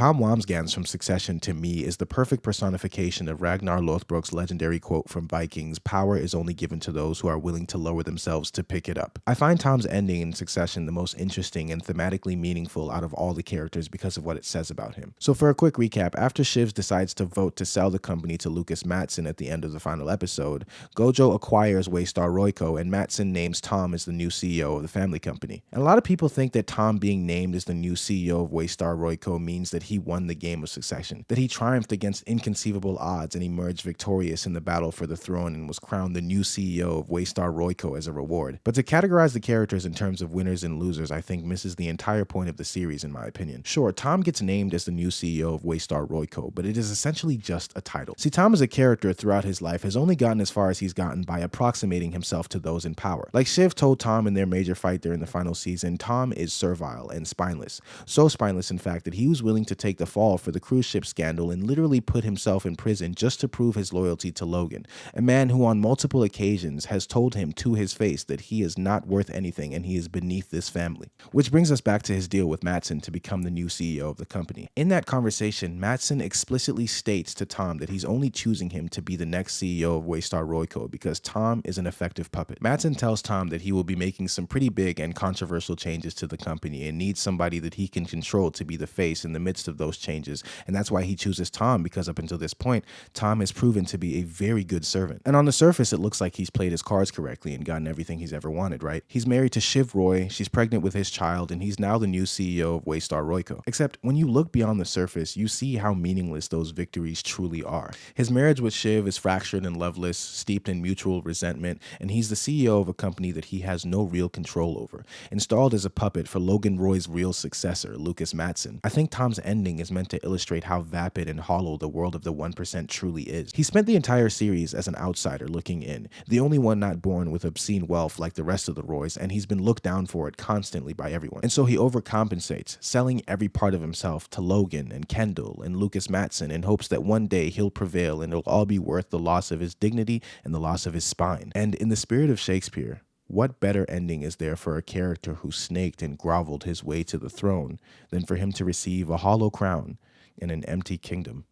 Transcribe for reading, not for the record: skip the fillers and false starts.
Tom Wamsgans from Succession, to me, is the perfect personification of Ragnar Lothbrok's legendary quote from Vikings, "Power is only given to those who are willing to lower themselves to pick it up." I find Tom's ending in Succession the most interesting and thematically meaningful out of all the characters because of what it says about him. So for a quick recap, after Shiv decides to vote to sell the company to Lucas Matson at the end of the final episode, Gojo acquires Waystar Royco, and Matson names Tom as the new CEO of the family company. And a lot of people think that Tom being named as the new CEO of Waystar Royco means that he won the game of Succession, that he triumphed against inconceivable odds and emerged victorious in the battle for the throne and was crowned the new CEO of Waystar Royco as a reward. But to categorize the characters in terms of winners and losers, I think misses the entire point of the series in my opinion. Sure, Tom gets named as the new CEO of Waystar Royco, but it is essentially just a title. See, Tom as a character throughout his life has only gotten as far as he's gotten by approximating himself to those in power. Like Shiv told Tom in their major fight during the final season, Tom is servile and spineless. So spineless, in fact, that he was willing to take the fall for the cruise ship scandal and literally put himself in prison just to prove his loyalty to Logan, a man who on multiple occasions has told him to his face that he is not worth anything and he is beneath this family. Which brings us back to his deal with Matson to become the new CEO of the company. In that conversation, Matson explicitly states to Tom that he's only choosing him to be the next CEO of Waystar Royco because Tom is an effective puppet. Matson tells Tom that he will be making some pretty big and controversial changes to the company and needs somebody that he can control to be the face in the midst of those changes, and that's why he chooses Tom, because up until this point, Tom has proven to be a very good servant. And on the surface, it looks like he's played his cards correctly and gotten everything he's ever wanted, right? He's married to Shiv Roy, she's pregnant with his child, and he's now the new CEO of Waystar Royco. Except when you look beyond the surface, you see how meaningless those victories truly are. His marriage with Shiv is fractured and loveless, steeped in mutual resentment, and he's the CEO of a company that he has no real control over, installed as a puppet for Logan Roy's real successor, Lucas Matson. I think Tom's ending is meant to illustrate how vapid and hollow the world of the 1% truly is. He spent the entire series as an outsider looking in, the only one not born with obscene wealth like the rest of the Roys, and he's been looked down for it constantly by everyone. And so he overcompensates, selling every part of himself to Logan and Kendall and Lucas Matson in hopes that one day he'll prevail and it'll all be worth the loss of his dignity and the loss of his spine. And in the spirit of Shakespeare, what better ending is there for a character who snaked and groveled his way to the throne than for him to receive a hollow crown in an empty kingdom?